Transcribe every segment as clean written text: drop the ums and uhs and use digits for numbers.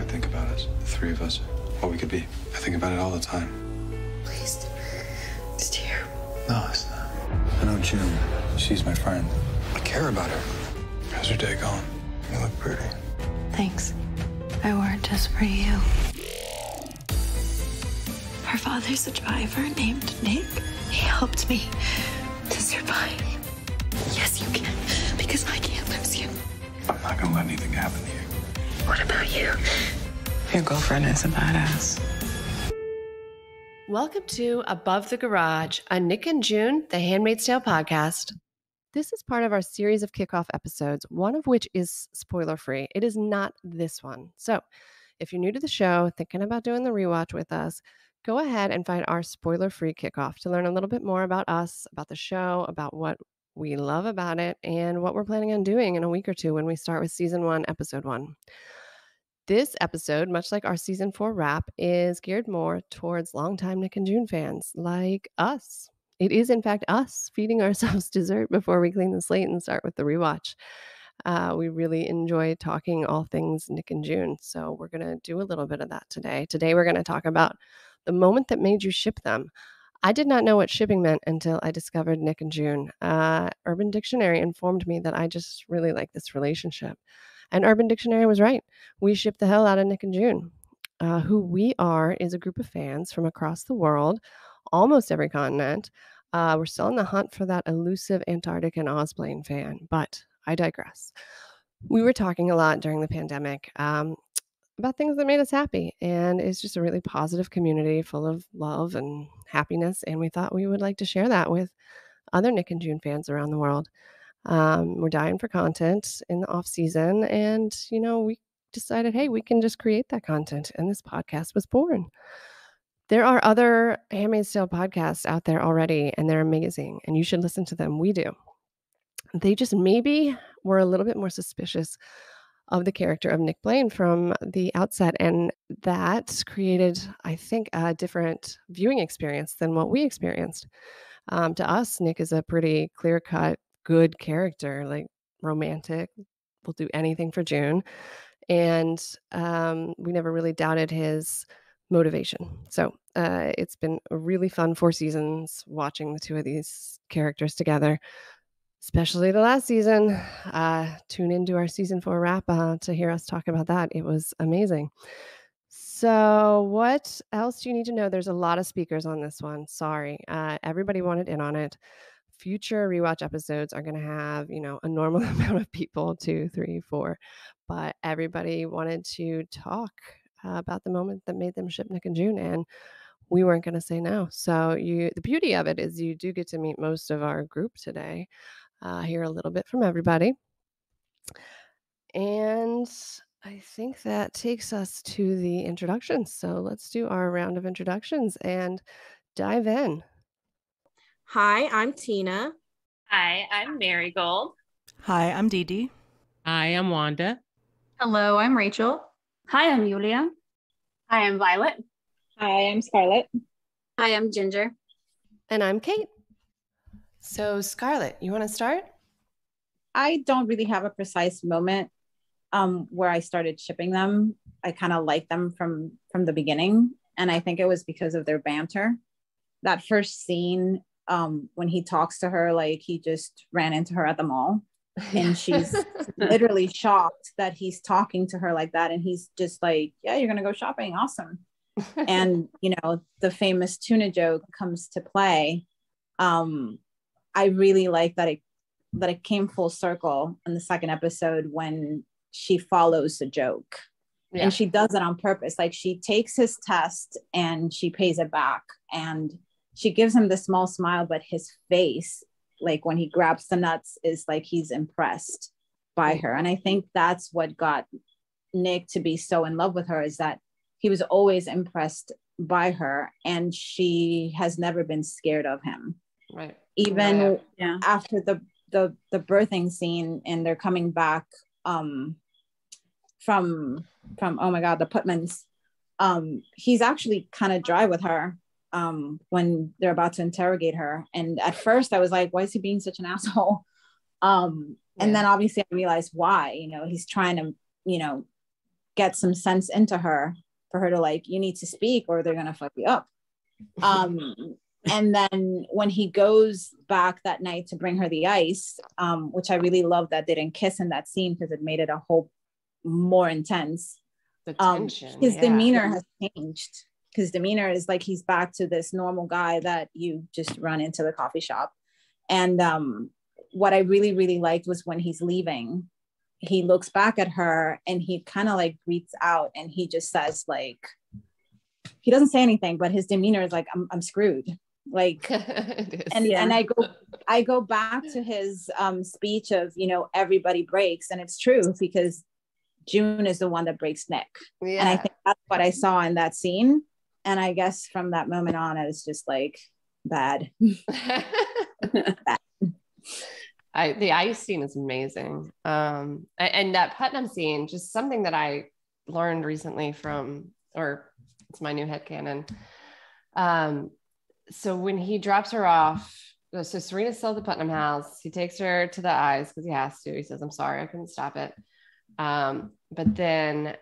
think about us, the three of us, what we could be. I think about it all the time. Please. It's terrible. No, it's not. I know June. She's my friend. I care about her. How's your day going? You look pretty. Thanks. I wore it just for you. Her father's a driver named Nick. He helped me to survive. Yes, you can, because I can't lose you. I'm not gonna let anything happen to you. What about you? Your girlfriend is a badass. Welcome to Above the Garage, a Nick and June, The Handmaid's Tale podcast. This is part of our series of kickoff episodes, one of which is spoiler-free. It is not this one. So if you're new to the show, thinking about doing the rewatch with us, go ahead and find our spoiler-free kickoff to learn a little bit more about us, about the show, about what we love about it, and what we're planning on doing in a week or two when we start with season 1, episode 1. This episode, much like our season 4 wrap, is geared more towards longtime Nick and June fans like us. It is, in fact, us feeding ourselves dessert before we clean the slate and start with the rewatch. We really enjoy talking all things Nick and June, so we're going to do a little bit of that today. Today, we're going to talk about the moment that made you ship them. I did not know what shipping meant until I discovered Nick and June. Urban Dictionary informed me that I just really like this relationship. And Urban Dictionary was right. We ship the hell out of Nick and June. Who we are is a group of fans from across the world, almost every continent. We're still on the hunt for that elusive Antarctic and Ozplane fan, but I digress. We were talking a lot during the pandemic about things that made us happy, and it's just a really positive community full of love and happiness, and we thought we would like to share that with other Nick and June fans around the world. We're dying for content in the off season, and we decided, hey, we can just create that content, and this podcast was born. There are other Handmaid's Tale podcasts out there already, and they're amazing, and you should listen to them. We do. They just maybe were a little bit more suspicious of the character of Nick Blaine from the outset, and that created, I think, a different viewing experience than what we experienced. To us, Nick is a pretty clear-cut, good character, like romantic, will do anything for June, and we never really doubted his motivation. So it's been a really fun 4 seasons watching the two of these characters together, especially the last season. Tune into our season 4 wrap to hear us talk about that. It was amazing. So what else do you need to know? There's a lot of speakers on this one. Sorry. Everybody wanted in on it. Future rewatch episodes are going to have, a normal amount of people, 2, 3, 4, but everybody wanted to talk about the moment that made them ship Nick and June, and we weren't going to say no. So the beauty of it is you do get to meet most of our group today, hear a little bit from everybody. And I think that takes us to the introductions. So let's do our round of introductions and dive in. Hi, I'm Tina. Hi, I'm Marigold. Hi, I'm Dee Dee. Hi, I'm Wanda. Hello, I'm Rachel. Hi, I'm Julia. Hi, I'm Violet. Hi, I'm Scarlett. Hi, I'm Ginger. And I'm Kate. So Scarlett, you want to start? I don't really have a precise moment where I started shipping them. I kind of liked them from the beginning. And I think it was because of their banter. That first scene, when he talks to her, like he just ran into her at the mall. And she's literally shocked that he's talking to her like that. And he's just like, yeah, you're going to go shopping. Awesome. And, the famous tuna joke comes to play. I really like that it came full circle in the second episode when she follows the joke. Yeah. And she does it on purpose. Like she takes his test and she pays it back. And she gives him the small smile, but his face, like when he grabs the nuts, is like he's impressed by her. And I think that's what got Nick to be so in love with her, is that he was always impressed by her and she has never been scared of him. Right. Even after the birthing scene and they're coming back from oh my God, the Putmans, he's actually kind of dry with her when they're about to interrogate her. And at first I was like, why is he being such an asshole? And then obviously I realized why. He's trying to, get some sense into her for her to like, you need to speak or they're going to fuck you up. And then when he goes back that night to bring her the ice, which I really love that they didn't kiss in that scene because it made it a whole more intense. The tension, his demeanor has changed. His demeanor is like he's back to this normal guy that you just run into the coffee shop. And what I really, really liked was when he's leaving, he looks back at her and he kind of like breathes out and he just says like, he doesn't say anything, but his demeanor is like, I'm screwed. Like, and I go back to his speech of, you know, everybody breaks, and it's true because June is the one that breaks Nick. Yeah. And I think that's what I saw in that scene. And I guess from that moment on, I was just like, bad. Bad. The ice scene is amazing. And that Putnam scene, just something that I learned recently from, or it's my new headcanon. So when he drops her off, so Serena's still at the Putnam house. He takes her to the eyes because he has to. He says, I'm sorry, I couldn't stop it. But then,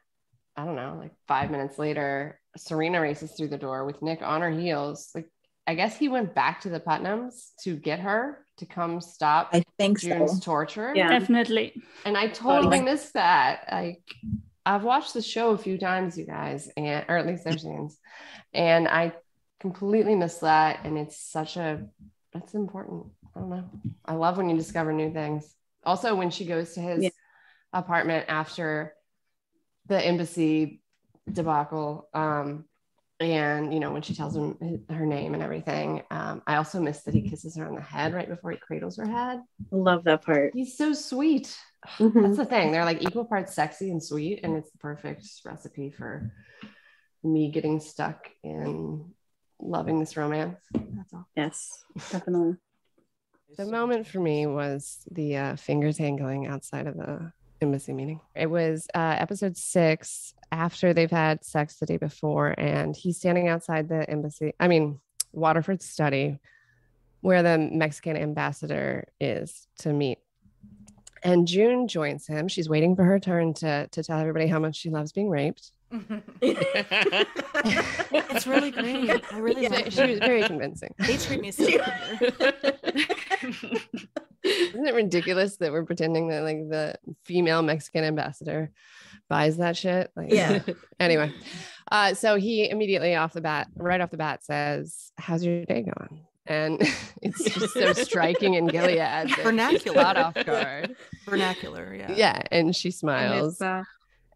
I don't know, like 5 minutes later, Serena races through the door with Nick on her heels. Like, I guess he went back to the Putnams to get her to come stop I think June's torture. Yeah, definitely. And I totally missed that. Like, I've watched the show a few times, you guys, or at least their scenes, and I completely missed that. And that's important. I don't know. I love when you discover new things. Also, when she goes to his apartment after the embassy debacle, and you know, when she tells him her name and everything, I also missed that he kisses her on the head right before he cradles her head. Love that part. He's so sweet. That's the thing, they're like equal parts sexy and sweet, and it's the perfect recipe for me getting stuck in loving this romance. That's all. Yes, definitely. The moment for me was the finger tangling outside of the embassy meeting. It was episode 6, after they've had sex the day before, and he's standing outside the embassy, Waterford's study, where the Mexican ambassador is to meet. And June joins him. She's waiting for her turn to tell everybody how much she loves being raped. It's really great. I really like She was very convincing. They treat me so better. Isn't it ridiculous that we're pretending that like the female Mexican ambassador buys that shit? Like, yeah. Anyway, so he immediately right off the bat says, "How's your day going?" And it's just so striking in Gilead. Vernacular. Caught off guard. Vernacular, yeah. Yeah, and she smiles.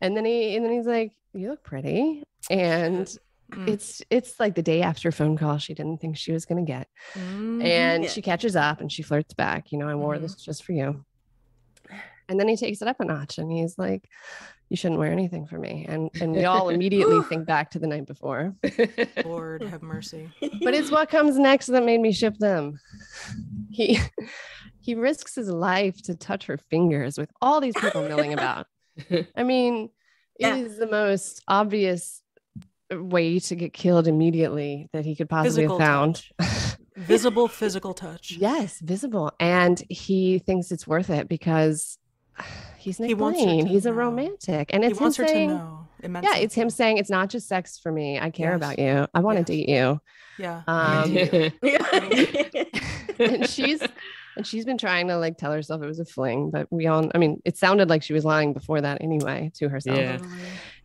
And then he's like, "You look pretty." And it's like the day after phone call she didn't think she was going to get. And she catches up and she flirts back. You know, I wore this just for you. And then he takes it up a notch and he's like, "You shouldn't wear anything for me." And we all immediately think back to the night before. Lord have mercy. But it's what comes next that made me ship them. He risks his life to touch her fingers with all these people milling about. I mean, it is the most obvious way to get killed immediately that he could possibly have found. Visible physical touch. Yes, visible. And he thinks it's worth it because he's Nick Blaine. He's a romantic. And it's him saying, it's him saying, "It's not just sex for me. I care about you. I want to date you." Yeah. And she's been trying to like tell herself it was a fling, but it sounded like she was lying before that anyway to herself. Yeah.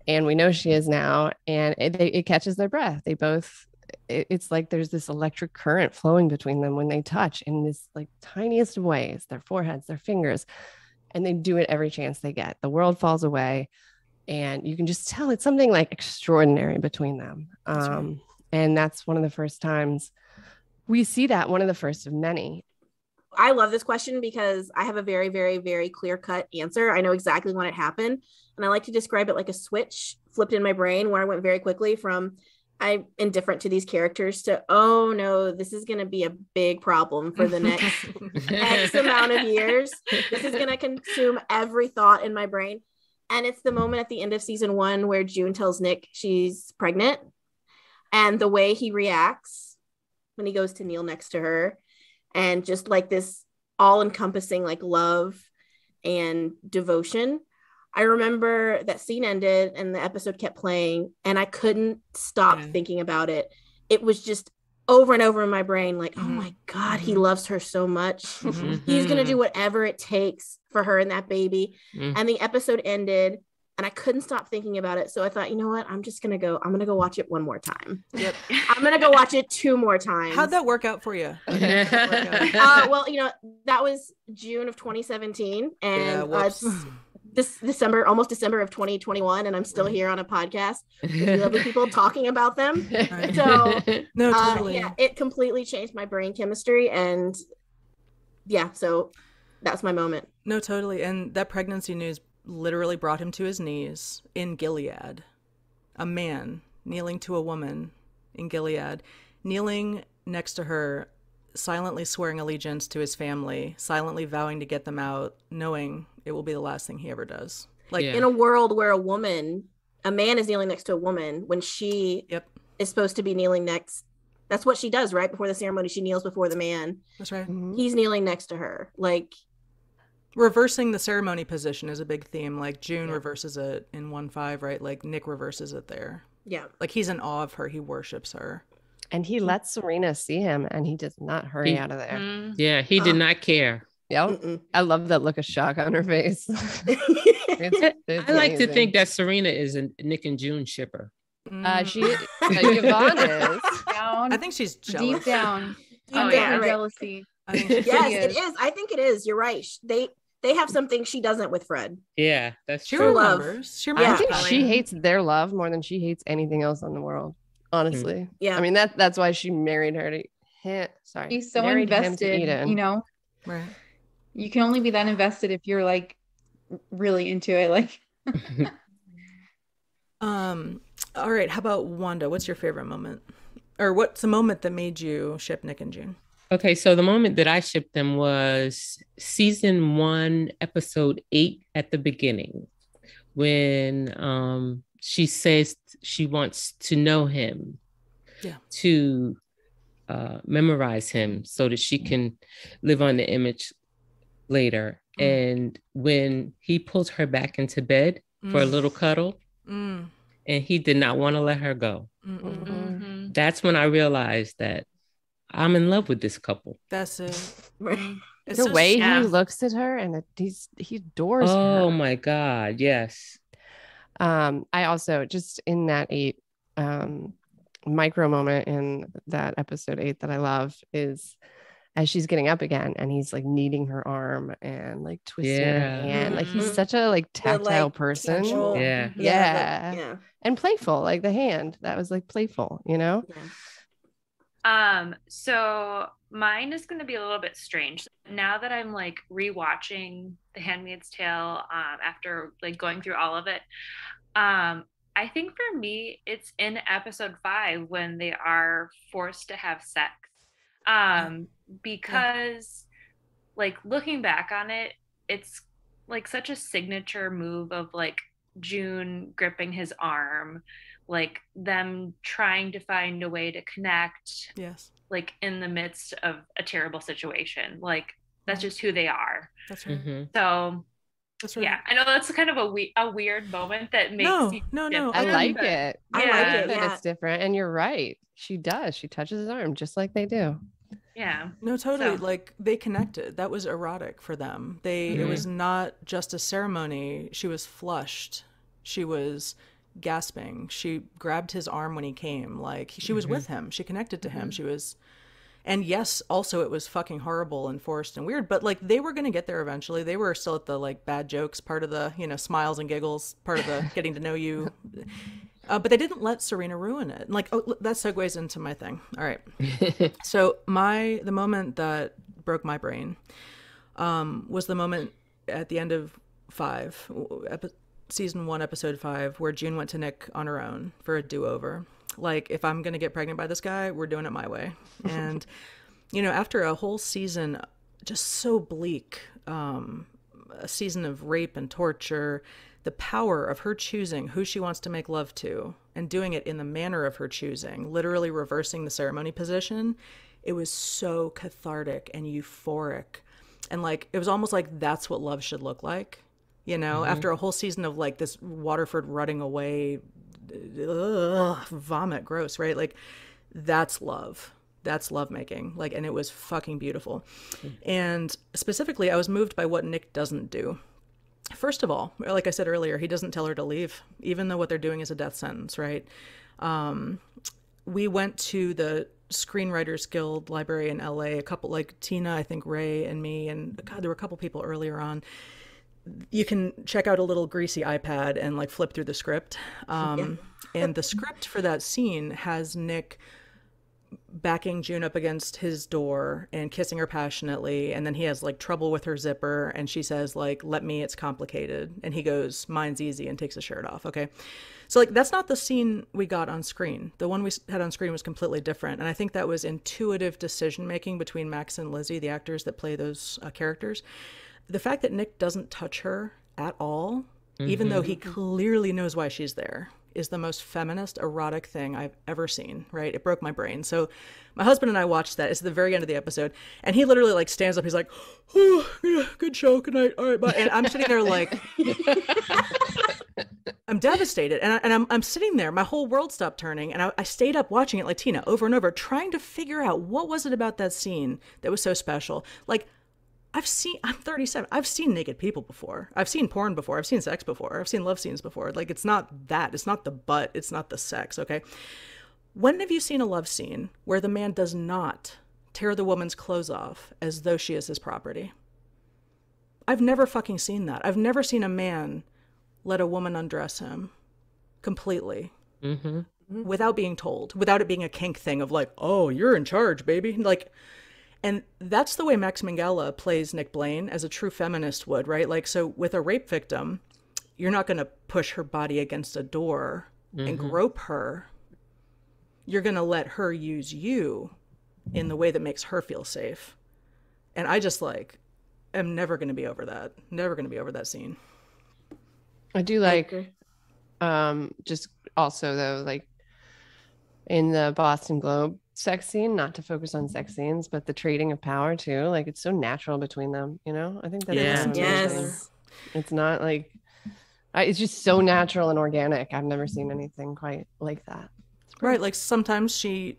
And we know she is now. And it catches their breath. They both, it's like there's this electric current flowing between them when they touch in this like tiniest of ways, their foreheads, their fingers, and they do it every chance they get. The world falls away and you can just tell it's something like extraordinary between them. Right. And that's one of the first times we see that, one of the first of many. I love this question because I have a very, very, very clear-cut answer. I know exactly when it happened. And I like to describe it like a switch flipped in my brain where I went very quickly from I'm indifferent to these characters to, oh no, this is going to be a big problem for the next X amount of years. This is going to consume every thought in my brain. And it's the moment at the end of season 1 where June tells Nick she's pregnant, and the way he reacts when he goes to kneel next to her, and just like this all-encompassing like love and devotion. I remember that scene ended and the episode kept playing, and I couldn't stop thinking about it. It was just over and over in my brain, like, oh my God, he loves her so much. He's going to do whatever it takes for her and that baby. And the episode ended, and I couldn't stop thinking about it. So I thought, you know what? I'm going to go watch it one more time. Yep. I'm going to go watch it 2 more times. How'd that work out for you? Well, that was June of 2017. And this December, almost December of 2021, and I'm still here on a podcast with lovely people talking about them. Right. So, no, totally. Yeah, it completely changed my brain chemistry, and yeah, so that's my moment. No, totally. And that pregnancy news literally brought him to his knees in Gilead. A man kneeling to a woman in Gilead, kneeling next to her, silently swearing allegiance to his family, silently vowing to get them out, knowing it will be the last thing he ever does. Like in a world where a man is kneeling next to a woman when she is supposed to be kneeling next. That's what she does, right? Before the ceremony, she kneels before the man. That's right. He's kneeling next to her. Like, reversing the ceremony position is a big theme. Like June reverses it in 1-5, right? Like Nick reverses it there. Yeah. Like he's in awe of her. He worships her. And he lets Serena see him, and he does not hurry out of there. Yeah, he did not care. Yep. I love that look of shock on her face. I like to think that Serena is a Nick and June shipper. Yvonne is. I think she's jealous. Deep down. Jealousy. I think yes, it is. I think it is. You're right. They have something she doesn't with Fred. Yeah, that's she true. Remembers. I think she hates their love more than she hates anything else in the world. Honestly. Yeah. I mean, that's why she married her to him. Sorry. He's so invested, Right. You can only be that invested if you're like really into it. Like all right, how about Wanda? What's your favorite moment? Or what's the moment that made you ship Nick and June? Okay, so the moment that I shipped them was season 1, episode 8 at the beginning, when she says she wants to know him, to memorize him so that she can live on the image later. And when he pulls her back into bed for a little cuddle, and he did not want to let her go. That's when I realized that I'm in love with this couple. That's it. The way he looks at her, and he adores her. Oh my God, yes. I also, just in that 8 micro moment in that episode 8 that I love, is as she's getting up again and he's like kneading her arm and like twisting her hand. Like he's such a like tactile person. Yeah. And playful, like the hand that was like playful, So mine is going to be a little bit strange. Now that I'm like rewatching The Handmaid's Tale, after like going through all of it, I think for me, it's in episode 5 when they are forced to have sex. Because like looking back on it, it's like such a signature move of like June gripping his arm, like them trying to find a way to connect. Yes. Like in the midst of a terrible situation. Like that's just who they are. That's right. So that's right. Yeah, I know that's kind of a weird moment that makes no. I like it. I like it. That it's different, and you're right. She does. She touches his arm just like they do. Yeah. No, totally. So. Like they connected. That was erotic for them. It was not just a ceremony. She was flushed. She was gasping. She grabbed his arm when he came. Like she was with him. She connected to him. She was. And yes, also it was fucking horrible and forced and weird, but like they were going to get there eventually. They were still at the like bad jokes part of the, smiles and giggles part of the getting to know you. But they didn't let Serena ruin it. And like, that segues into my thing. All right. So the moment that broke my brain was the moment at the end of season 1, episode 5, where June went to Nick on her own for a do-over. Like, if I'm going to get pregnant by this guy, we're doing it my way. And, after a whole season, just so bleak, a season of rape and torture, the power of her choosing who she wants to make love to and doing it in the manner of her choosing, literally reversing the ceremony position, it was so cathartic and euphoric. And like, it was almost like that's what love should look like. you know, after a whole season of like this Waterford running away, vomit, gross, right? Like that's love. That's lovemaking. Like, and it was fucking beautiful. And specifically, I was moved by what Nick doesn't do. First of all, like I said earlier, he doesn't tell her to leave, even though what they're doing is a death sentence, right? We went to the Screenwriters Guild library in LA, a couple, like Tina, I think Ray and me, and God, there were a couple people earlier on. You can check out a little greasy iPad and like flip through the script. And the script for that scene has Nick backing June up against his door and kissing her passionately, and then he has like trouble with her zipper, and she says like, let me, it's complicated, and he goes, mine's easy, and takes his shirt off. Okay, so like that's not the scene we got on screen. The one we had on screen was completely different, and I think that was intuitive decision making between Max and Lizzie, the actors that play those characters. The fact that Nick doesn't touch her at all, even though he clearly knows why she's there, is the most feminist, erotic thing I've ever seen, right? It broke my brain. So my husband and I watched that. It's at the very end of the episode. And he literally like stands up. He's like, oh, yeah, good show. Good night. All right, bye. And I'm sitting there like, I'm devastated. And I'm sitting there. My whole world stopped turning. And I stayed up watching it like Tina over and over, trying to figure out what was it about that scene that was so special. Like, I'm 37. I've seen naked people before. I've seen porn before. I've seen sex before. I've seen love scenes before. Like, it's not that. It's not the butt. It's not the sex, okay? When have you seen a love scene where the man does not tear the woman's clothes off as though she is his property? I've never fucking seen that. I've never seen a man let a woman undress him completely without being told, without it being a kink thing of like, oh, you're in charge, baby. Like, and that's the way Max Minghella plays Nick Blaine, as a true feminist would, right? Like, so with a rape victim, you're not going to push her body against a door and grope her. You're going to let her use you in the way that makes her feel safe. And I just like, am never going to be over that. Never going to be over that scene. I do like, just also though, like in the Boston Globe sex scene, not to focus on sex scenes, but the trading of power too. Like it's so natural between them, you know? I think that it's not like, it's just so natural and organic. I've never seen anything quite like that. Right. Like sometimes she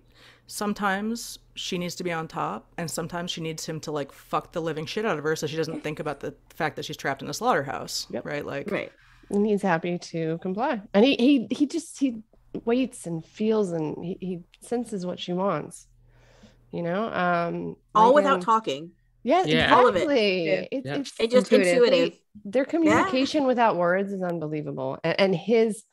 needs to be on top, and sometimes she needs him to like fuck the living shit out of her so she doesn't think about the fact that she's trapped in a slaughterhouse. Right. Like, right. And he's happy to comply. And he waits and feels, and he senses what she wants, you know, all without talking. Yes, exactly. All of it. It's just intuitive. Their communication without words is unbelievable. And his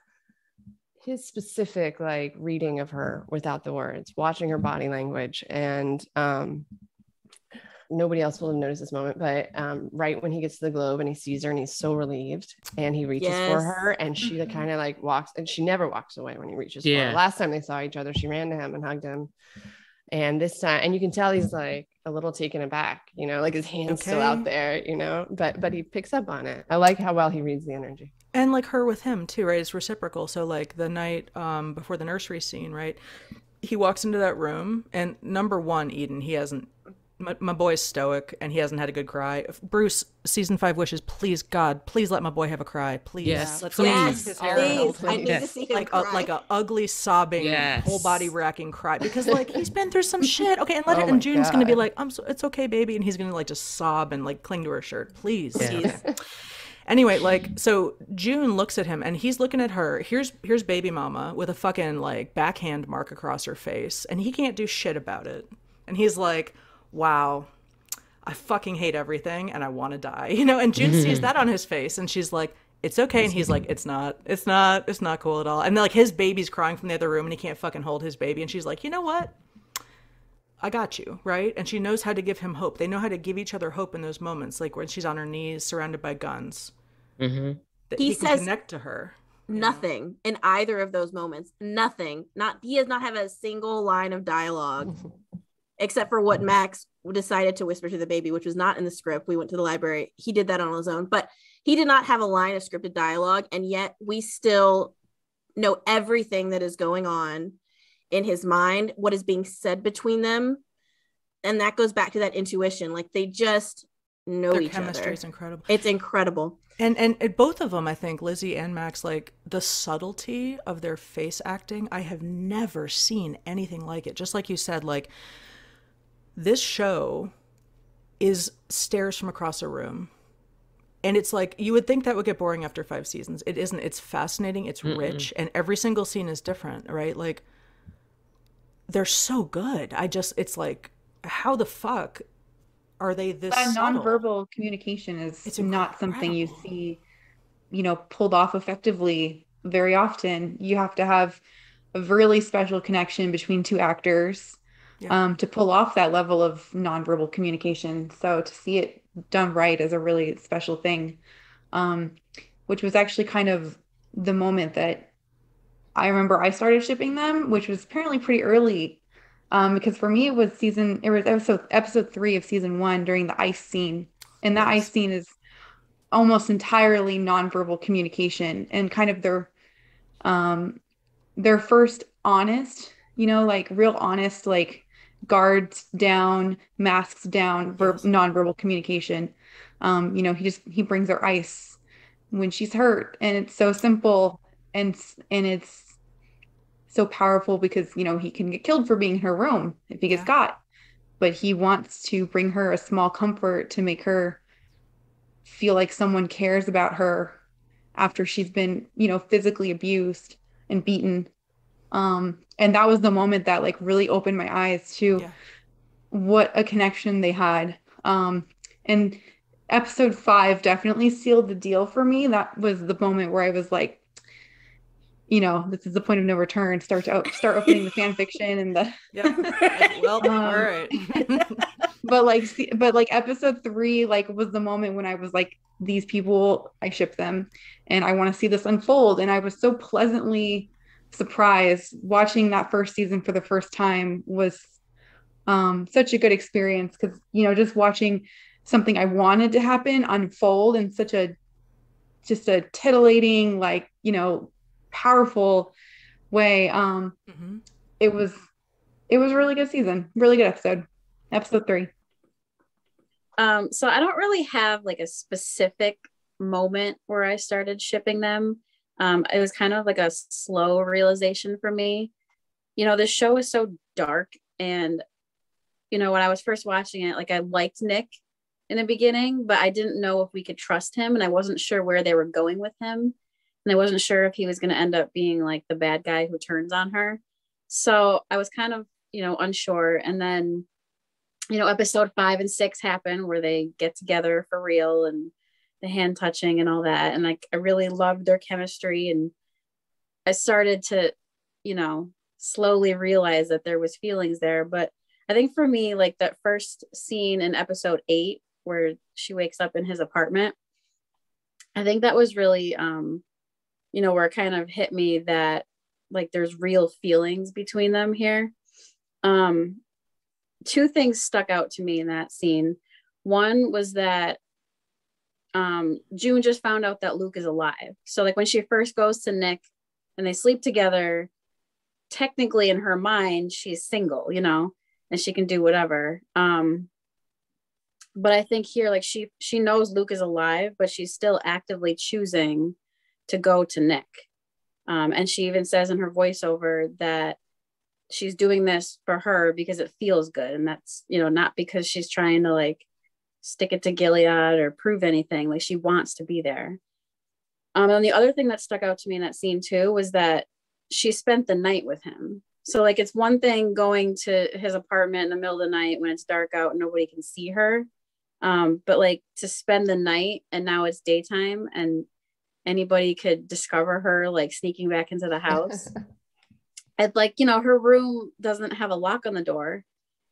specific like reading of her without the words, watching her body language, and nobody else will have noticed this moment, but right when he gets to the Globe and he sees her and he's so relieved, and he reaches for her, and she kind of like walks, and she never walks away when he reaches for her. Last time they saw each other, she ran to him and hugged him, and this time, and you can tell he's like a little taken aback, you know, like his hand's still out there, you know, but he picks up on it. I like how well he reads the energy. And like her with him too, right? It's reciprocal. So like the night before the nursery scene, right? He walks into that room, and number one, Eden, he hasn't, my boy's stoic and he hasn't had a good cry. Bruce, season 5 wishes, please God, please let my boy have a cry, please. Yes, please. I need to see him like cry. Like a ugly sobbing, whole body racking cry, because like he's been through some shit. Okay, and and June's gonna be like, it's okay, baby, and he's gonna like just sob and like cling to her shirt, please. Anyway, like, so June looks at him and he's looking at her. Here's baby mama with a fucking like backhand mark across her face, and he can't do shit about it. And he's like, wow, I fucking hate everything and I want to die, you know? And June sees that on his face, and she's like, it's okay. And he's like, it's not cool at all. And like his baby's crying from the other room and he can't fucking hold his baby. And she's like, you know what? I got you, right? And she knows how to give him hope. They know how to give each other hope in those moments, like when she's on her knees surrounded by guns. That he can connect to her. Nothing in either of those moments. Nothing. He does not have a single line of dialogue except for what Max decided to whisper to the baby, which was not in the script. We went to the library. He did that on his own, but he did not have a line of scripted dialogue. And yet we still know everything that is going on in his mind, what is being said between them. And that goes back to that intuition. Like they just know Their each chemistry other. is incredible. It's incredible. And both of them, I think, Lizzie and Max, like the subtlety of their face acting, I have never seen anything like it. Just like you said, like this show is stares from across a room. And it's like, you would think that would get boring after 5 seasons. It isn't. It's fascinating. It's rich. And every single scene is different, right? Like, they're so good. It's like, how the fuck are they this that subtle? nonverbal communication is not something you see, pulled off effectively very often. You have to have a really special connection between two actors to pull off that level of nonverbal communication. So to see it done right is a really special thing, which was actually kind of the moment that I remember I started shipping them, which was apparently pretty early, because for me it was episode 3 of season 1 during the ice scene, and that ice scene is almost entirely nonverbal communication and kind of their first honest, like real honest, like guards down, masks down, nonverbal communication. He brings her ice when she's hurt, and it's so simple and it's so powerful because he can get killed for being in her room if he gets caught, but he wants to bring her a small comfort to make her feel like someone cares about her after she's been physically abused and beaten. And that was the moment that like really opened my eyes to what a connection they had. And episode 5 definitely sealed the deal for me. That was the moment where I was like, this is the point of no return. Start opening the fan fiction and the all right. but like episode 3 like was the moment when I was like, these people, I ship them and I want to see this unfold. And I was so pleasantly surprised watching that first season for the first time. Was such a good experience, because just watching something I wanted to happen unfold in such a titillating, like powerful way. It was a really good season, really good episode 3. So I don't really have like a specific moment where I started shipping them. It was kind of like a slow realization for me. This show is so dark, and when I was first watching it, like I liked Nick in the beginning, but I didn't know if we could trust him, and I wasn't sure where they were going with him, and I wasn't sure if he was going to end up being like the bad guy who turns on her. So I was kind of unsure. And then episode 5 and 6 happen where they get together for real, and the hand touching and all that. And like, I really loved their chemistry. And I started to, slowly realize that there was feelings there. But I think for me, like that first scene in episode 8, where she wakes up in his apartment, I think that was really, where it kind of hit me that like there's real feelings between them here. 2 things stuck out to me in that scene. One was that June just found out that Luke is alive. So like when she first goes to Nick and they sleep together, technically in her mind, she's single, and she can do whatever. But I think here, like she knows Luke is alive, but she's still actively choosing to go to Nick. And she even says in her voiceover that she's doing this for her because it feels good. And that's, not because she's trying to like stick it to Gilead or prove anything. Like she wants to be there. And the other thing that stuck out to me in that scene too was that she spent the night with him. So like, it's one thing going to his apartment in the middle of the night when it's dark out and nobody can see her. But like to spend the night and now it's daytime and anybody could discover her like sneaking back into the house. And like, her room doesn't have a lock on the door.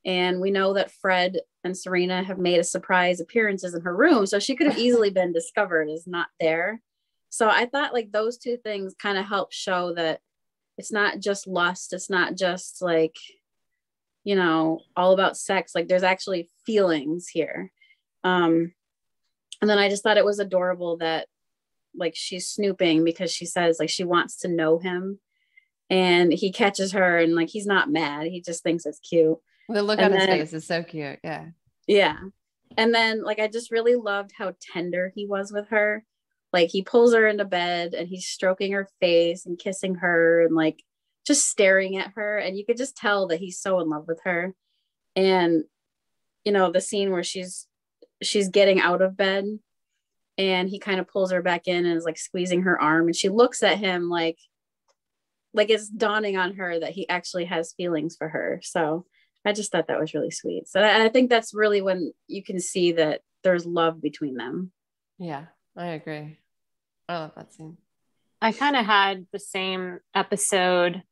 And we know that Fred and Serena have made a surprise appearances in her room. So she could have easily been discovered as not there. So I thought like those 2 things kind of help show that it's not just lust. It's not just like, all about sex. Like there's actually feelings here. And then I just thought it was adorable that like she's snooping because she says like she wants to know him. And he catches her and like, he's not mad. He just thinks it's cute. The look on his face is so cute. Yeah. Yeah. And then like I just really loved how tender he was with her. Like he pulls her into bed and he's stroking her face and kissing her and like just staring at her, and you could just tell that he's so in love with her. And you know, the scene where she's getting out of bed and he kind of pulls her back in and is like squeezing her arm, and she looks at him like it's dawning on her that he actually has feelings for her. So I just thought that was really sweet. So I think that's really when you can see that there's love between them. Yeah, I agree. I love that scene. I kind of had the same episode,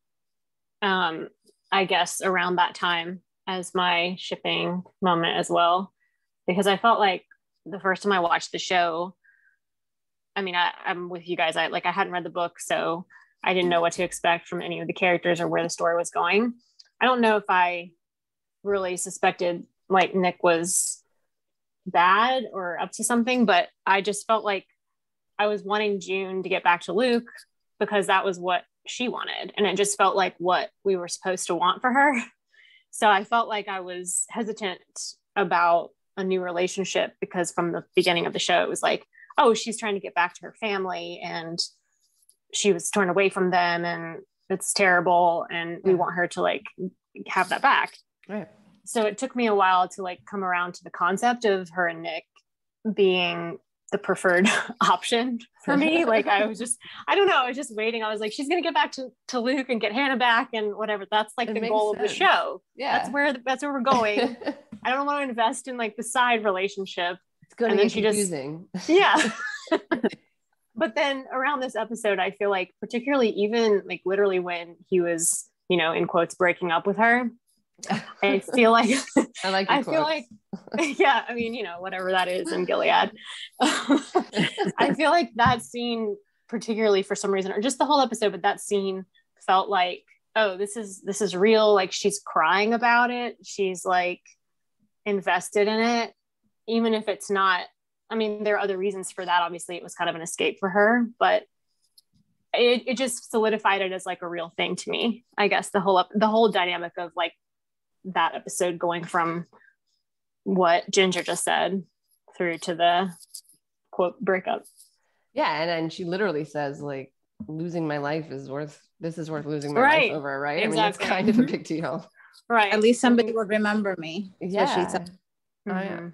I guess, around that time as my shipping moment as well, because I felt like the first time I watched the show, I mean, I'm with you guys. I hadn't read the book, so I didn't know what to expect from any of the characters or where the story was going. I don't know if I really suspected like Nick was bad or up to something, but I just felt like I was wanting June to get back to Luke because that was what she wanted. And it just felt like what we were supposed to want for her. So I felt like I was hesitant about a new relationship because from the beginning of the show, it was like, oh, she's trying to get back to her family and she was torn away from them and it's terrible. And we want her to like have that back. Right. So it took me a while to like come around to the concept of her and Nick being the preferred option for me. Like I was just waiting. I was like, she's going to get back to Luke and get Hannah back and whatever. That's like the goal of the show. Yeah. That's where we're going. I don't want to invest in like the side relationship. It's going to be confusing. Yeah. But then around this episode, I feel like particularly even like literally when he was, you know, in quotes, breaking up with her, I feel like I feel like yeah, I mean, you know, whatever that is in Gilead. I feel like that scene, particularly for some reason, or just the whole episode, but that scene felt like, oh, this is real. Like she's crying about it. She's like invested in it, even if it's not. I mean, there are other reasons for that. Obviously, it was kind of an escape for her, but it just solidified it as like a real thing to me. I guess the whole dynamic of like that episode going from what Ginger just said through to the quote breakup. Yeah, and then she literally says like, losing my life is worth losing my life over, right? Exactly. I mean, it's kind of a big deal. Right. At least somebody will remember me. Yeah. She said. Mm-hmm.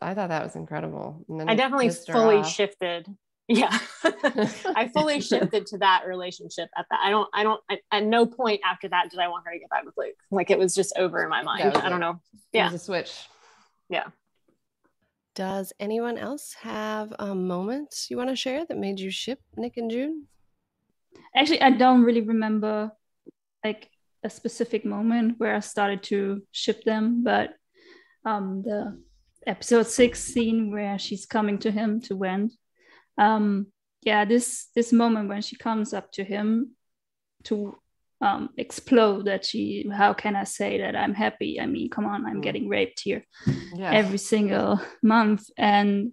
I thought that was incredible. And then I definitely fully shifted. Yeah. I fully shifted to that relationship at that. At no point after that did I want her to get back with Luke. Like it was just over in my mind. I don't know. Yeah. It was a switch. Yeah. Does anyone else have a moment you want to share that made you ship Nick and June? Actually, I don't really remember like a specific moment where I started to ship them, but the episode 6 scene where she's coming to him to Wend. This moment when she comes up to him to explode that how can I say that I'm happy? I mean, come on, I'm getting raped here every single month. And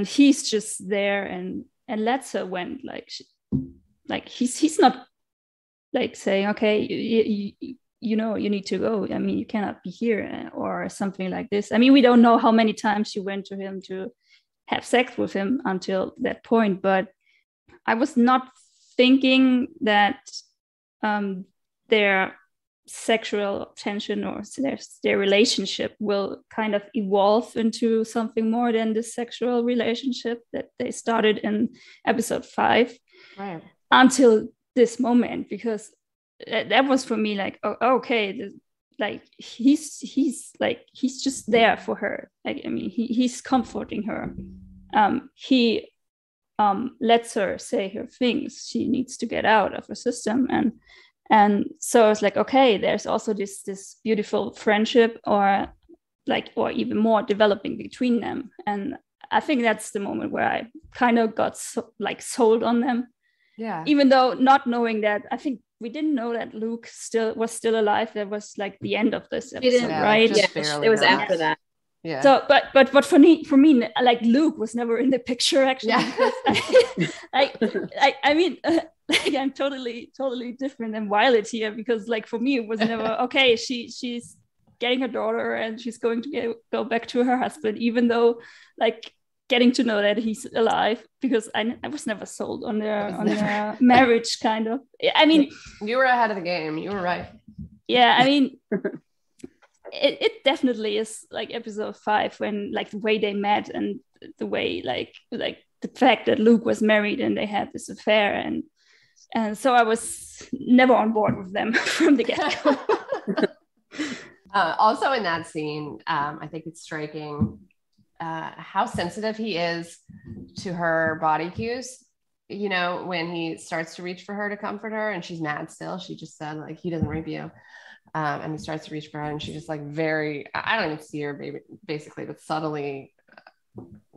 he's just there and lets her Wend, like he's not like saying, okay, you know, you need to go. I mean, you cannot be here or something like this. I mean, we don't know how many times she went to him to have sex with him until that point, but I was not thinking that their sexual tension or their relationship will kind of evolve into something more than the sexual relationship that they started in episode 5 until this moment, because that was for me like, oh, okay, like he's just there for her. Like, I mean, he's comforting her. He lets her say her things. She needs to get out of her system, and so it's like, okay, there's also this beautiful friendship or even more developing between them. And I think that's the moment where I kind of got sold on them. Yeah. Even though not knowing that, I think we didn't know that Luke was still alive. That was like the end of this episode, right? Yeah, it was after that. Yeah. So, but for me, like Luke was never in the picture actually. Yeah. I mean, like I'm totally different than Violet here, because like for me it was never okay. She's getting her daughter, and she's going to go back to her husband, even though like getting to know that he's alive, because I was never sold on their marriage, kind of. I mean, you were ahead of the game. You were right. Yeah, I mean, it definitely is like episode 5, when like the way they met and the way like the fact that Luke was married and they had this affair, and so I was never on board with them from the get-go. Also in that scene, I think it's striking how sensitive he is to her body cues. You know, when he starts to reach for her to comfort her and she's mad still, she just said like, he doesn't rape you. And he starts to reach for her and she just like I don't even see her basically, but subtly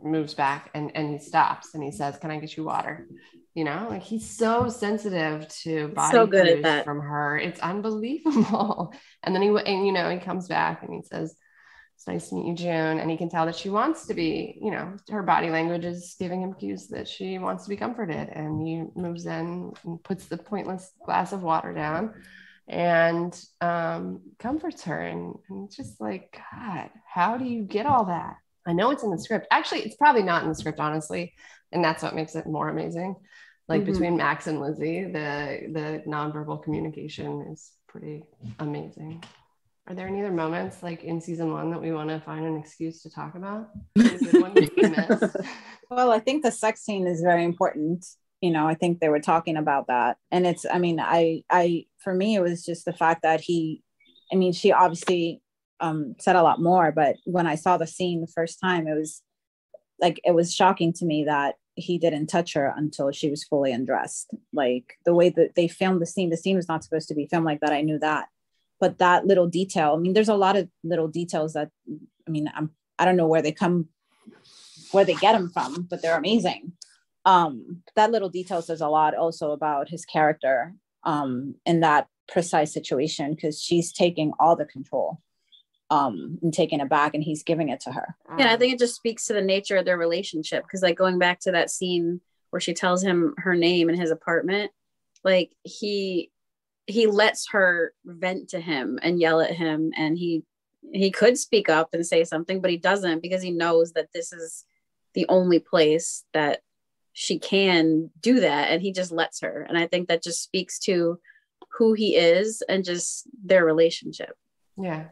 moves back and he stops and he says, can I get you water? You know, like he's so sensitive to body cues from her. It's unbelievable. And then he comes back and he says, it's nice to meet you, June. And he can tell that she wants to be, you know, her body language is giving him cues that she wants to be comforted. And he moves in and puts the pointless glass of water down and comforts her. And it's just like, God, how do you get all that? I know it's in the script. Actually, it's probably not in the script, honestly. And that's what makes it more amazing. Like between Max and Lizzie, the nonverbal communication is pretty amazing. Are there any other moments like in season 1 that we want to find an excuse to talk about? Well, I think the sex scene is very important. You know, I think they were talking about that. And it's, I mean, I for me, it was just the fact that she obviously said a lot more, but when I saw the scene the first time, it was shocking to me that he didn't touch her until she was fully undressed. Like the way that they filmed the scene was not supposed to be filmed like that. I knew that, but that little detail, I mean, there's a lot of little details that, I mean, I don't know where they get them from, but they're amazing. That little detail says a lot also about his character in that precise situation, because she's taking all the control and taking it back, and he's giving it to her. Yeah, I think it just speaks to the nature of their relationship, because like going back to that scene where she tells him her name in his apartment, like he lets her vent to him and yell at him, and he could speak up and say something, but he doesn't, because he knows that this is the only place that she can do that, and he just lets her. And I think that just speaks to who he is and just their relationship. Yeah.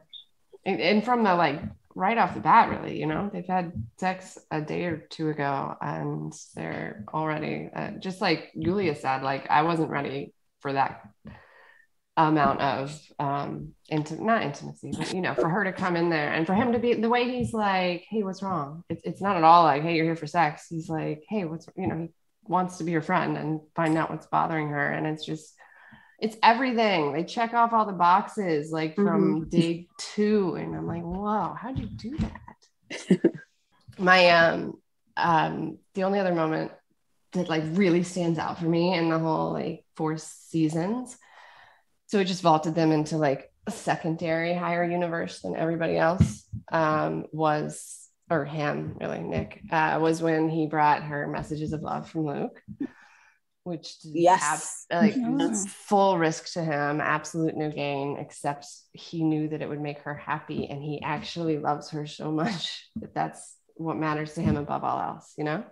And from the like right off the bat, really, you know, they've had sex a day or two ago and they're already just like Julia said, like I wasn't ready for that amount of not intimacy, but you know, for her to come in there and for him to be the way he's like, hey, what's wrong? It's not at all like, hey, you're here for sex. He's like, hey, he wants to be your friend and find out what's bothering her. And it's everything. They check off all the boxes like from day 2. And I'm like, whoa, how'd you do that? My, the only other moment that like really stands out for me in the whole like 4 seasons. So it just vaulted them into like a secondary higher universe than everybody else Nick, was when he brought her messages of love from Luke. Which was full risk to him, absolute no gain, except he knew that it would make her happy. And he actually loves her so much that that's what matters to him above all else, you know?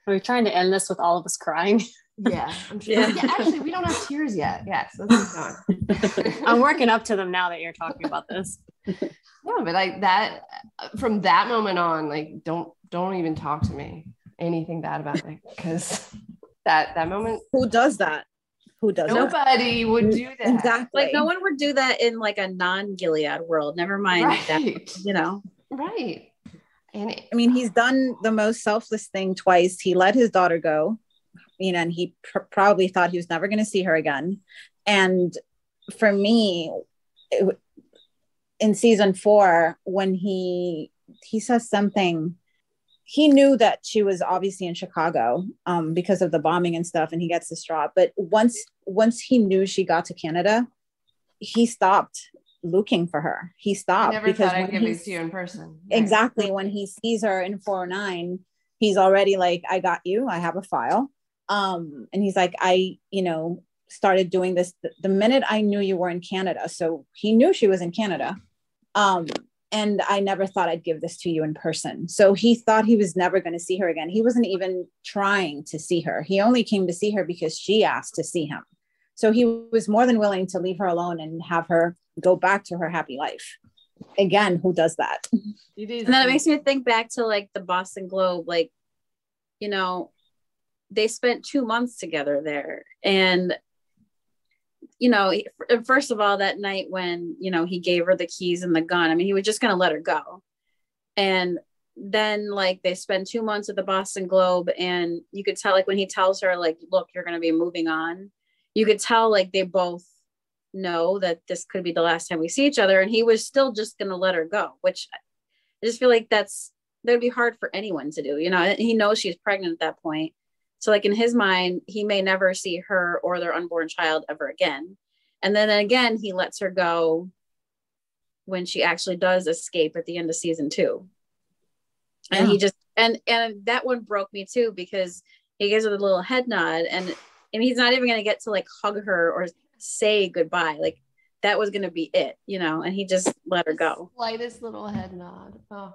Are we trying to end this with all of us crying? Yeah, I'm sure. Yeah, actually, we don't have tears yet. Yes, let's keep going. I'm working up to them now that you're talking about this. Yeah, but like that, from that moment on, like, don't even talk to me anything bad about Nick, because that moment. Who does that? Nobody would do that. Exactly. Like no one would do that in like a non-Gilead world. Never mind that, you know. Right. And I mean, he's done the most selfless thing twice. He let his daughter go, you know, and he probably thought he was never going to see her again. And for me, in season 4, when he says something, he knew that she was obviously in Chicago because of the bombing and stuff, and he gets distraught. But once he knew she got to Canada, he stopped looking for her. He stopped. I never thought I'd give it to you in person. Exactly. When he sees her in 409, he's already like, I got you. I have a file. And he's like, I started doing this the minute I knew you were in Canada. So he knew she was in Canada. And I never thought I'd give this to you in person. So he thought he was never going to see her again. He wasn't even trying to see her. He only came to see her because she asked to see him. So he was more than willing to leave her alone and have her go back to her happy life. Again, who does that? And then it makes me think back to like the Boston Globe, like, you know, they spent 2 months together there. And, you know, first of all, that night when, you know, he gave her the keys and the gun, I mean, he was just going to let her go. And then like they spend 2 months at the Boston Globe, and you could tell, like, when he tells her, like, look, you're going to be moving on, you could tell like they both know that this could be the last time we see each other. And he was still just going to let her go, which I just feel like that'd be hard for anyone to do. You know, he knows she's pregnant at that point. So like in his mind, he may never see her or their unborn child ever again. And then again, he lets her go when she actually does escape at the end of season 2. And he just, and that one broke me too, because he gives her the little head nod, and he's not even going to get to like hug her or say goodbye. Like that was going to be it, you know, and he just let her go. Slightest little head nod. Oh.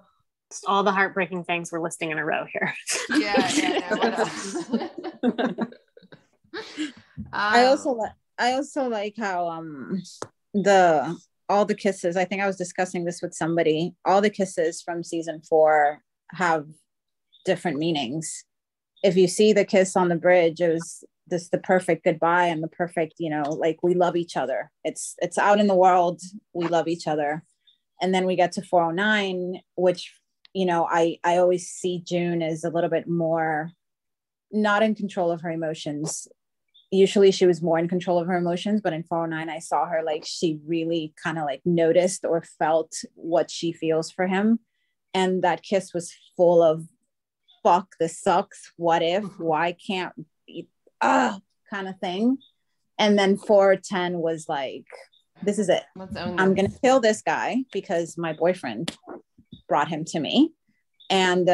Just all the heartbreaking things we're listing in a row here. I also like how all the kisses, I think I was discussing this with somebody, all the kisses from season 4 have different meanings. If you see the kiss on the bridge, it was this the perfect goodbye and the perfect, you know, like we love each other. It's out in the world, we love each other. And then we get to 409, which, you know, I always see June as a little bit more not in control of her emotions. Usually she was more in control of her emotions, but in 409, I saw her like she really kind of like noticed or felt what she feels for him. And that kiss was full of fuck, this sucks, what if, why can't, kind of thing. And then 410 was like, this is it. I'm going to kill this guy because my boyfriend brought him to me. And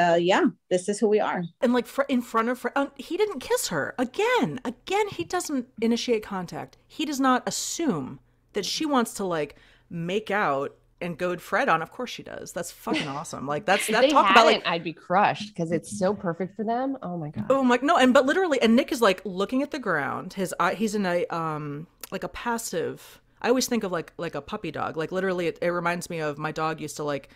this is who we are. And like in front of her, he didn't kiss her. Again, he doesn't initiate contact. He does not assume that she wants to like make out and goad Fred on. Of course she does. That's fucking awesome. Like that's that talk about like I'd be crushed because it's so perfect for them. Oh my god. Oh my no, but literally, and Nick is like looking at the ground. His eye, he's in a like a passive. I always think of like a puppy dog. Like literally, it reminds me of my dog used to like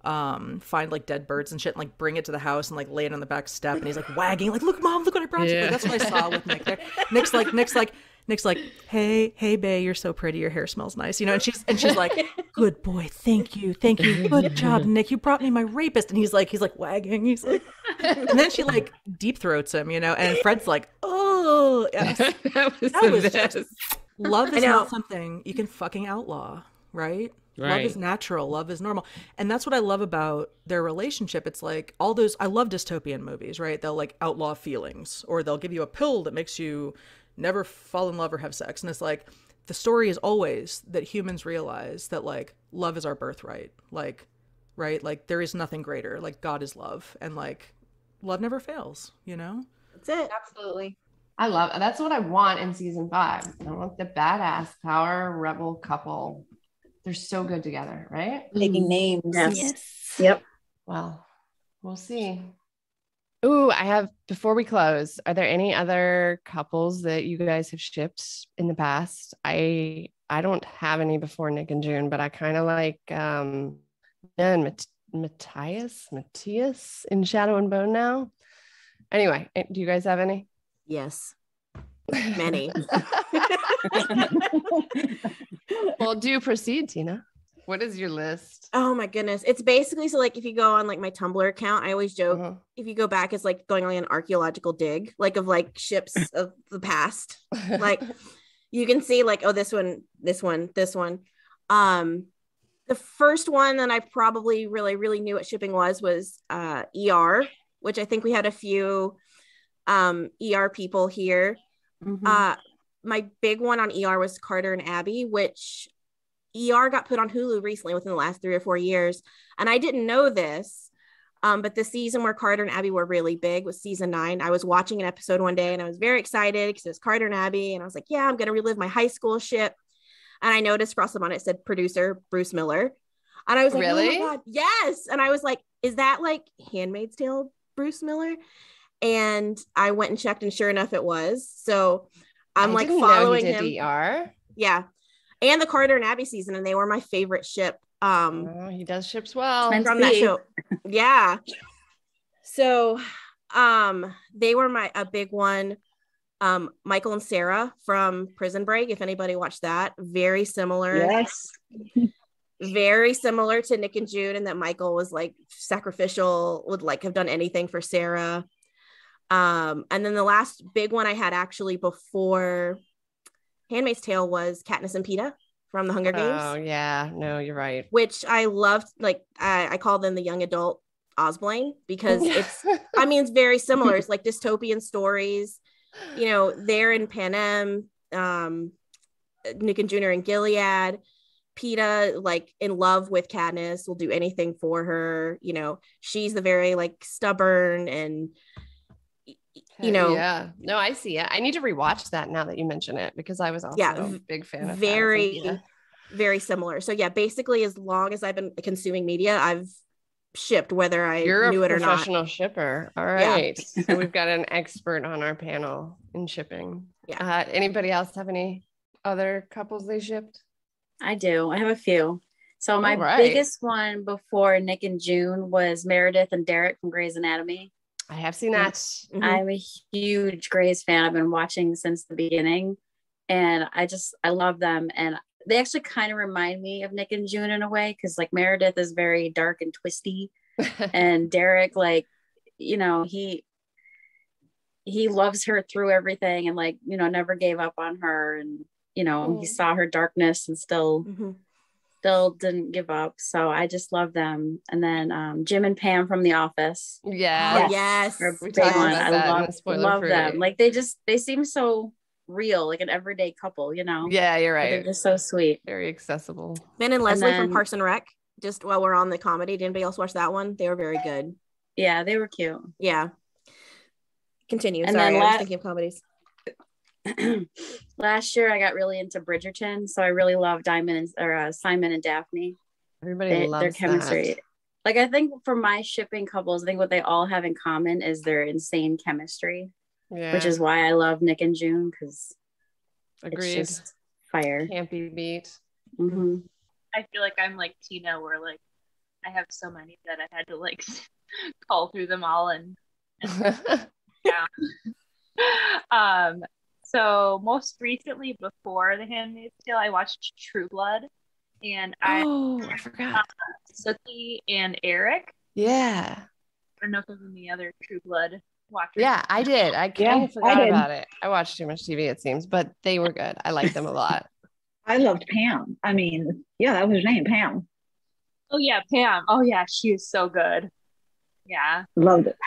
find like dead birds and shit and like bring it to the house and like lay it on the back step, and he's like wagging like, look mom, look what I brought you. Like, that's what I saw with Nick there. Nick's like, hey bae, you're so pretty, your hair smells nice, you know, and she's like, good boy, thank you, good job Nick, you brought me my rapist. And he's like wagging, he's like, and then she like deep throats him, you know, and Fred's like, oh yes. that was just, love is not something you can fucking outlaw, right? Love is natural, love is normal. And that's what I love about their relationship. It's like all those, I love dystopian movies, right? They'll like outlaw feelings, or they'll give you a pill that makes you never fall in love or have sex. And it's like, the story is always that humans realize that like love is our birthright. Like, right? Like there is nothing greater. Like God is love. And like love never fails, you know? That's it. Absolutely. That's what I want in season 5. I want the badass power rebel couple. They're so good together, right? Taking names. Yes. Yep. Well, we'll see. Ooh, before we close, are there any other couples that you guys have shipped in the past? I don't have any before Nick and June, but I kind of like Matthias in Shadow and Bone now. Anyway, do you guys have any? Yes. Many. Well, do proceed, Tina. What is your list? Oh my goodness. It's basically, so like if you go on like my Tumblr account, I always joke, if you go back, it's like going on an archaeological dig, like of like ships of the past. Like you can see like, oh, this one. The first one that I probably really knew what shipping was ER, which I think we had a few ER people here. My big one on ER was Carter and Abby, which ER got put on Hulu recently within the last 3 or 4 years. And I didn't know this, but the season where Carter and Abby were really big was season 9. I was watching an episode one day and I was very excited because it was Carter and Abby. And I was like, yeah, I'm going to relive my high school ship. And I noticed across the bottom it said producer Bruce Miller. And I was like, really? oh my God, yes. And I was like, is that like Handmaid's Tale Bruce Miller? And I went and checked, and sure enough, it was. So I'm like following him. ER. Yeah. And the Carter and Abby season, and they were my favorite ship. He does ships well from that show. Yeah. So they were a big one. Michael and Sarah from Prison Break, if anybody watched that, very similar. Yes. Very similar to Nick and June, and that Michael was like sacrificial, would like have done anything for Sarah. And then the last big one I had actually before Handmaid's Tale was Katniss and Peeta from the Hunger Games. Oh yeah, no, you're right. Which I loved. Like I call them the young adult Osblaine, because it's it's very similar. It's like dystopian stories. You know, they're in Panem, Nick and June are in Gilead. Peeta, like in love with Katniss, will do anything for her. You know, she's the very like stubborn and yeah. No, I see it. I need to rewatch that now that you mention it, because I was also a big fan of very similar. So yeah, basically as long as I've been consuming media, I've shipped whether I knew it or not. You're a professional shipper. All right. Yeah. So we've got an expert on our panel in shipping. Yeah. Anybody else have any other couples they shipped? I do. I have a few. So my biggest one before Nick and June was Meredith and Derek from Grey's Anatomy. I have seen that. Mm-hmm. I'm a huge Grey's fan. I've been watching since the beginning, and I love them. And they actually kind of remind me of Nick and June in a way, because like Meredith is very dark and twisty, and Derek, like, you know, he loves her through everything, and like, you know, never gave up on her, and you know, he saw her darkness and still didn't give up. So I just love them. And then Jim and Pam from The Office. Yes. We talked about that. I love them. Like they seem so real, like an everyday couple, you know? Yeah, you're right. They're just so sweet. Very accessible. Ben and Leslie from Parks and Rec. Just while we're on the comedy, did anybody else watch that one? They were very good. Yeah, they were cute. Yeah. Continue. And sorry, then I was thinking of comedies. Last year I got really into Bridgerton, so I really love Simon and Daphne. Everybody loves their chemistry. That. Like, I think for my shipping couples, I think what they all have in common is their insane chemistry, which is why I love Nick and June, because it's just fire. Can't be beat. Mm-hmm. I feel like I'm like Tina, where like I have so many that I had to like call through them all and yeah. So most recently, before The Handmaid's Tale, I watched True Blood, and I forgot Sookie and Eric. Yeah, I don't know if there's any other True Blood watchers. Yeah, I did. I kind of forgot about it. I watched too much TV, it seems, but they were good. I liked them a lot. I loved Pam. I mean, yeah, that was her name, Pam. Oh yeah, Pam. Oh yeah, she was so good. Yeah, loved it.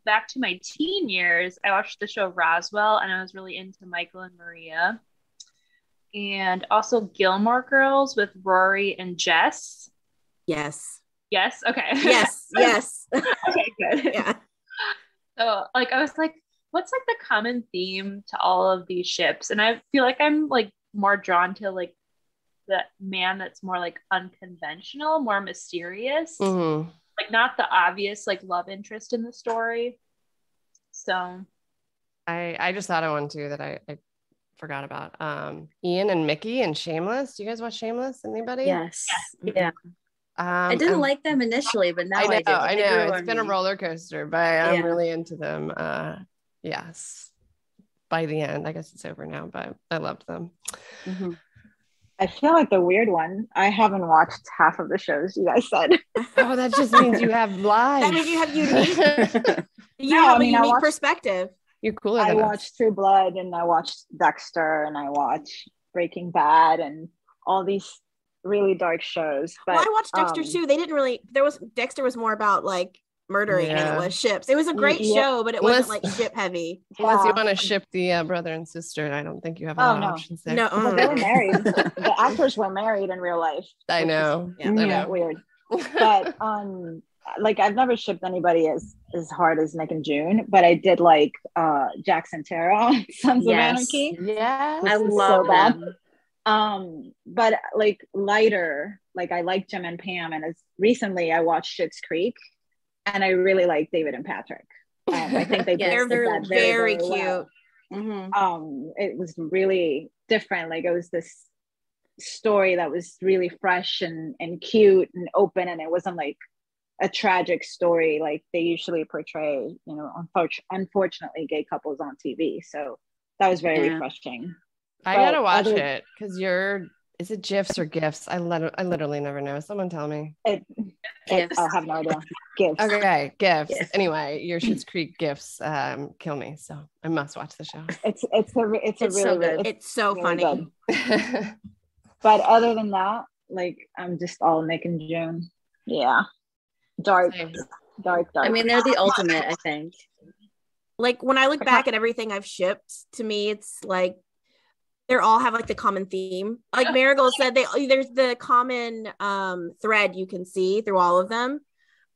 Back to my teen years, I watched the show Roswell, and I was really into Michael and Maria, and also Gilmore Girls with Rory and Jess. Yes. Okay. Yes. Okay, good. Yeah. So like I was like, what's like the common theme to all of these ships? And I feel like I'm like more drawn to like the man that's more like unconventional, more mysterious. Mm-hmm. Like not the obvious like love interest in the story. So I just thought of one too that I forgot about. Ian and Mickey and Shameless. Do you guys watch Shameless? Anybody? Yes. Yeah. I didn't like them initially, but now I do. I know. It's been a roller coaster, but I'm really into them. Yes. By the end, I guess it's over now, but I loved them. Mm-hmm. I feel like the weird one. I haven't watched half of the shows you guys said. Oh, that just means you have live. That means you have unique. have a unique perspective. You're cooler I than watched True Blood, and I watched Dexter, and I watched Breaking Bad, and all these really dark shows. But I watched Dexter too. They didn't really. Dexter was more about like murdering than it was ships. It was a great show, but it wasn't like ship heavy. Unless you want to ship the brother and sister, I don't think you have a lot of options there. No, but they were married. The actors were married in real life. I know. I know. Weird. But like I've never shipped anybody as hard as Nick and June, but I did like Jackson Tara, Sons of Anarchy. Yeah, I love them. But like lighter, like I like Jim and Pam, and as recently I watched Schitt's Creek, and I really like David and Patrick. I think they're very, very cute. Well. Mm-hmm. It was really different. Like it was this story that was really fresh and cute and open, and it wasn't like a tragic story like they usually portray, you know, unfortunately gay couples on TV. So that was very refreshing. I gotta watch it because is it GIFs or GIFs? I literally never know. Someone tell me. I have no idea. GIFs. Okay, GIFs. Anyway, your Schitt's Creek GIFs kill me, so I must watch the show. It's really so good. It's so really funny. But other than that, like I'm just all Nick and June. Yeah, dark. I mean, they're the ultimate, I think. Like when I look back at everything I've shipped, to me, it's like they all have like the common theme. Like Marigold said, there's the common thread you can see through all of them.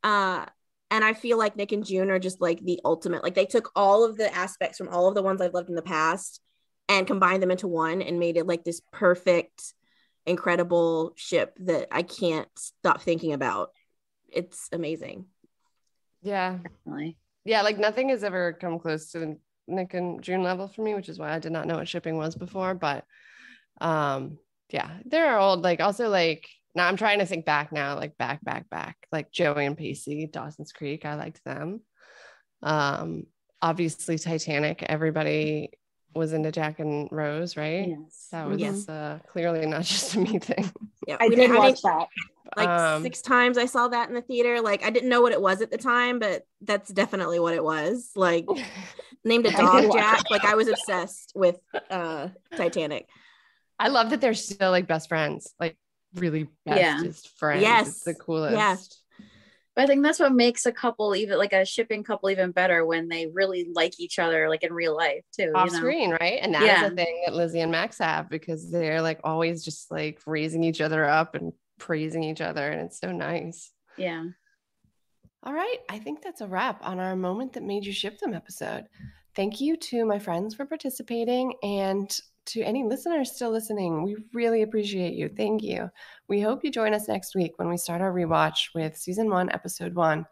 And I feel like Nick and June are just like the ultimate. Like they took all of the aspects from all of the ones I've loved in the past and combined them into one and made it like this perfect, incredible ship that I can't stop thinking about. It's amazing. Yeah. Definitely. Yeah, like nothing has ever come close to the Nick and June level for me, which is why I did not know what shipping was before. But yeah, they're old. Like also like now I'm trying to think back now, like back, like Joey and Pacey, Dawson's Creek. I liked them. Obviously Titanic. Everybody was into Jack and Rose, right? Yes. That was clearly not just a me thing. Yeah, I did watch that. Like 6 times I saw that in the theater. Like I didn't know what it was at the time, but that's definitely what it was. Like named a dog Jack. Like I was obsessed with Titanic. I love that they're still like best friends, like really bestest friends. Yes, it's the coolest. Yeah. But I think that's what makes a couple, even like a shipping couple, even better when they really like each other, like in real life too. Off screen, right? And that is a thing that Lizzie and Max have because they're like always just like raising each other up and praising each other, and it's so nice. Yeah. All right, I think that's a wrap on our Moment That Made You Ship Them episode. Thank you to my friends for participating, and to any listeners still listening, we really appreciate you. Thank you. We hope you join us next week when we start our rewatch with season 1, episode 1.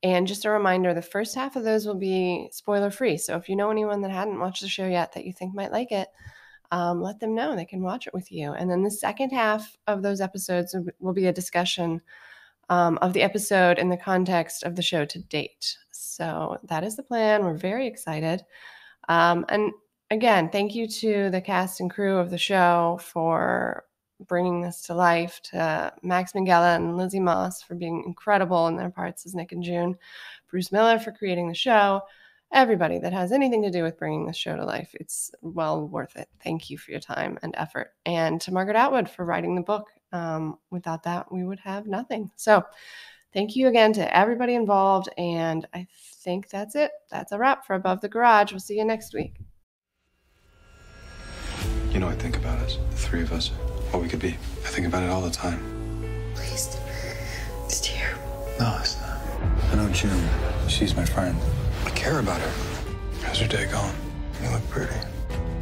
And just a reminder, the first half of those will be spoiler free. So if you know anyone that hadn't watched the show yet that you think might like it, let them know. They can watch it with you. And then the second half of those episodes will be a discussion of the episode in the context of the show to date. So that is the plan. We're very excited. And again, thank you to the cast and crew of the show for bringing this to life, to Max Minghella and Lizzie Moss for being incredible in their parts as Nick and June, Bruce Miller for creating the show, everybody that has anything to do with bringing this show to life. It's well worth it. Thank you for your time and effort. And to Margaret Atwood for writing the book. Without that, we would have nothing. So thank you again to everybody involved. And I think that's it. That's a wrap for Above the Garage. We'll see you next week. You know, I think about us, the 3 of us, what we could be. I think about it all the time. Please, it's terrible. No, it's not. I know June. She's my friend. I care about her. How's your day going? You look pretty.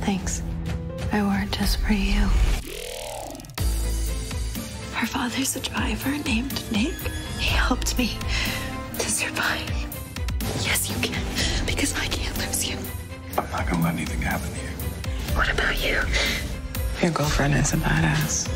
Thanks. I wore it just for you. Her father's a driver named Nick. He helped me to survive. Yes, you can, because I can't lose you. I'm not gonna let anything happen to you. What about you? Your girlfriend is a badass.